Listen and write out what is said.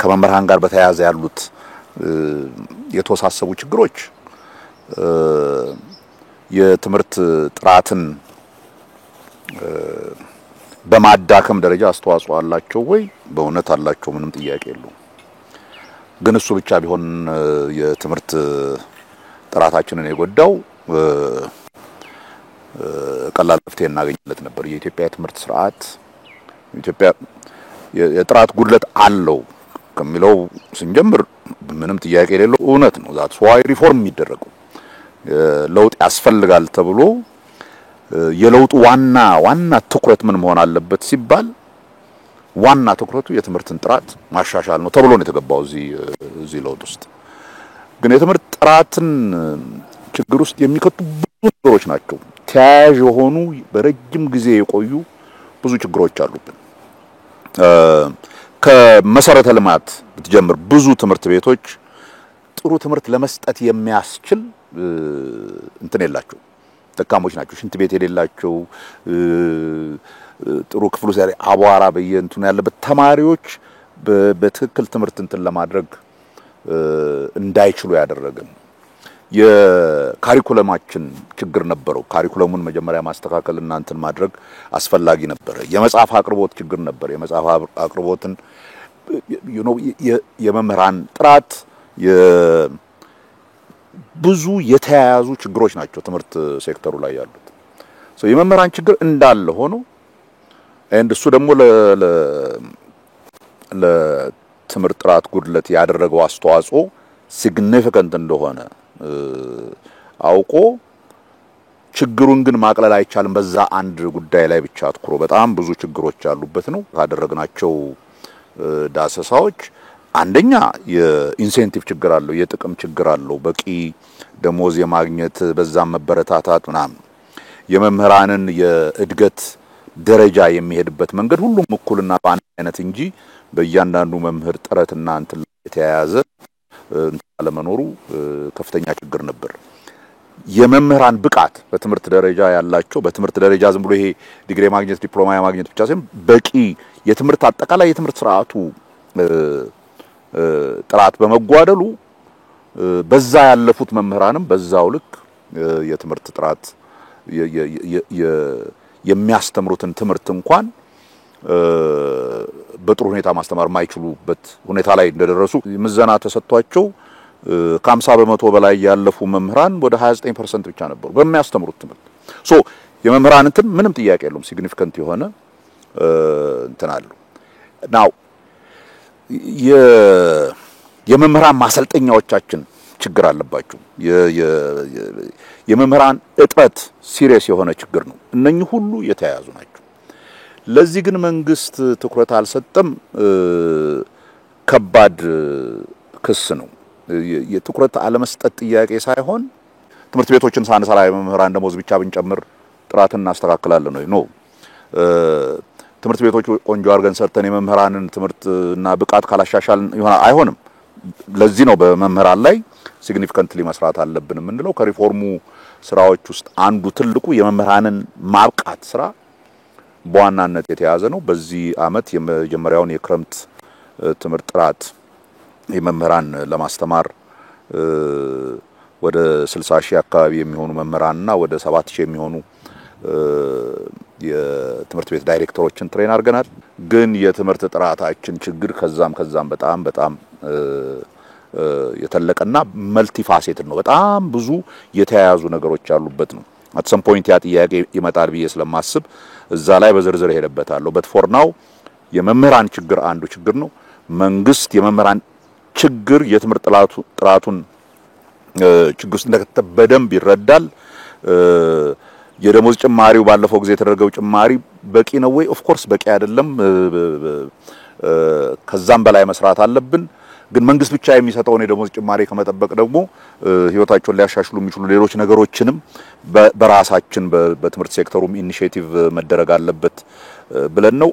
ከመምህራን ጋር በተያያዘ ያሉት የተወሳሰቡ ችግሮች የትምህርት ጥራትን በማዳከም ደረጃ አስተዋጽኦ አላቸው ወይ? በእውነት አላቸው፣ ምንም ጥያቄ የለውም። ግን እሱ ብቻ ቢሆን የትምህርት ጥራታችንን የጎዳው ቀላል መፍትሄ እናገኝለት ነበር። የኢትዮጵያ ትምህርት ስርዓት ኢትዮጵያ የጥራት ጉድለት አለው ከሚለው ስንጀምር ምንም ጥያቄ የሌለው እውነት ነው። ዛት ዋይ ሪፎርም የሚደረገው ለውጥ ያስፈልጋል ተብሎ የለውጡ ዋና ትኩረት ምን መሆን አለበት ሲባል ዋና ትኩረቱ የትምህርትን ጥራት ማሻሻል ነው ተብሎ ነው የተገባው እዚህ ለውጥ ውስጥ። ግን የትምህርት ጥራትን ችግር ውስጥ የሚከቱ ብዙ ነገሮች ናቸው። ተያያዥ የሆኑ በረጅም ጊዜ የቆዩ ብዙ ችግሮች አሉብን። ከመሰረተ ልማት ብትጀምር ብዙ ትምህርት ቤቶች ጥሩ ትምህርት ለመስጠት የሚያስችል እንትን የላቸው፣ ደካሞች ናቸው። ሽንት ቤት የሌላቸው፣ ጥሩ ክፍሉ ላይ አቧራ በየእንትኑ ያለበት፣ ተማሪዎች በትክክል ትምህርት እንትን ለማድረግ እንዳይችሉ ያደረገን የካሪኩለማችን ችግር ነበረው። ካሪኩለሙን መጀመሪያ ማስተካከል እና እንትን ማድረግ አስፈላጊ ነበር። የመጽሐፍ አቅርቦት ችግር ነበር። የመጽሐፍ አቅርቦትን የመምህራን ጥራት ብዙ የተያያዙ ችግሮች ናቸው ትምህርት ሴክተሩ ላይ ያሉት። የመምህራን ችግር እንዳለ ሆኖ እሱ ደግሞ ለትምህርት ጥራት ጉድለት ያደረገው አስተዋጽኦ ሲግኒፊካንት እንደሆነ አውቆ ችግሩን ግን ማቅለል አይቻልም። በዛ አንድ ጉዳይ ላይ ብቻ አትኩሮ በጣም ብዙ ችግሮች ያሉበት ነው። ካደረግናቸው ዳሰሳዎች አንደኛ የኢንሴንቲቭ ችግር አለው፣ የጥቅም ችግር አለው። በቂ ደሞዝ የማግኘት በዛም መበረታታት ምናምን የመምህራንን የእድገት ደረጃ የሚሄድበት መንገድ ሁሉም እኩልና በአንድ አይነት እንጂ በእያንዳንዱ መምህር ጥረትና እንትን የተያያዘ ለመኖሩ ከፍተኛ ችግር ነበር። የመምህራን ብቃት በትምህርት ደረጃ ያላቸው በትምህርት ደረጃ ዝም ብሎ ይሄ ዲግሪ ማግኘት ዲፕሎማ ማግኘት ብቻ ሳይሆን በቂ የትምህርት አጠቃላይ የትምህርት ስርዓቱ ጥራት በመጓደሉ በዛ ያለፉት መምህራንም በዛው ልክ የትምህርት ጥራት የሚያስተምሩትን ትምህርት እንኳን በጥሩ ሁኔታ ማስተማር ማይችሉበት ሁኔታ ላይ እንደደረሱ ምዘና ተሰጥቷቸው ከ50% በላይ ያለፉ መምህራን ወደ 29% ብቻ ነበሩ በሚያስተምሩት ትምህርት። የመምህራን እንትን ምንም ጥያቄ የለውም፣ ሲግኒፊካንት የሆነ እንትን አለው። ናው የመምህራን ማሰልጠኛዎቻችን ችግር አለባቸው። የመምህራን እጥረት ሲሪየስ የሆነ ችግር ነው። እነኚህ ሁሉ የተያያዙ ናቸው። ለዚህ ግን መንግስት ትኩረት አልሰጠም። ከባድ ክስ ነው። የትኩረት አለመስጠት ጥያቄ ሳይሆን ትምህርት ቤቶችን ሳንሰራ የመምህራን ደሞዝ ብቻ ብንጨምር ጥራትን እናስተካክላለን ነው። ትምህርት ቤቶች ቆንጆ አድርገን ሰርተን የመምህራንን ትምህርትና ብቃት ካላሻሻልን አይሆንም። ለዚህ ነው በመምህራን ላይ ሲግኒፊካንትሊ መስራት አለብን የምንለው። ከሪፎርሙ ስራዎች ውስጥ አንዱ ትልቁ የመምህራንን ማብቃት ስራ በዋናነት የተያዘ ነው። በዚህ አመት የመጀመሪያውን የክረምት ትምህርት ጥራት የመምህራን ለማስተማር ወደ 60,000 አካባቢ የሚሆኑ መምህራንና ወደ 7,000 የሚሆኑ የትምህርት ቤት ዳይሬክተሮችን ትሬን አድርገናል። ግን የትምህርት ጥራታችን ችግር ከዛም በጣም የተለቀና መልቲ ፋሴትድ ነው። በጣም ብዙ የተያያዙ ነገሮች ያሉበት ነው። at some point ያ ጥያቄ ይመጣል ብዬ ስለማስብ እዛ ላይ በዝርዝር ሄደበታለሁ። but for now የመምህራን ችግር አንዱ ችግር ነው። መንግስት የመምህራን ችግር የትምህርት ጥራቱን ችግር ውስጥ እንደከተተ በደንብ ይረዳል። የደሞዝ ጭማሪው ባለፈው ጊዜ የተደረገው ጭማሪ በቂ ነው ወይ? ኦፍ ኮርስ በቂ አይደለም። ከዛም በላይ መስራት አለብን። ግን መንግስት ብቻ የሚሰጠው የደሞዝ ጭማሪ ከመጠበቅ ደግሞ ህይወታቸውን ሊያሻሽሉ የሚችሉ ሌሎች ነገሮችንም በራሳችን በትምህርት ሴክተሩም ኢኒሺዬቲቭ መደረግ አለበት ብለን ነው።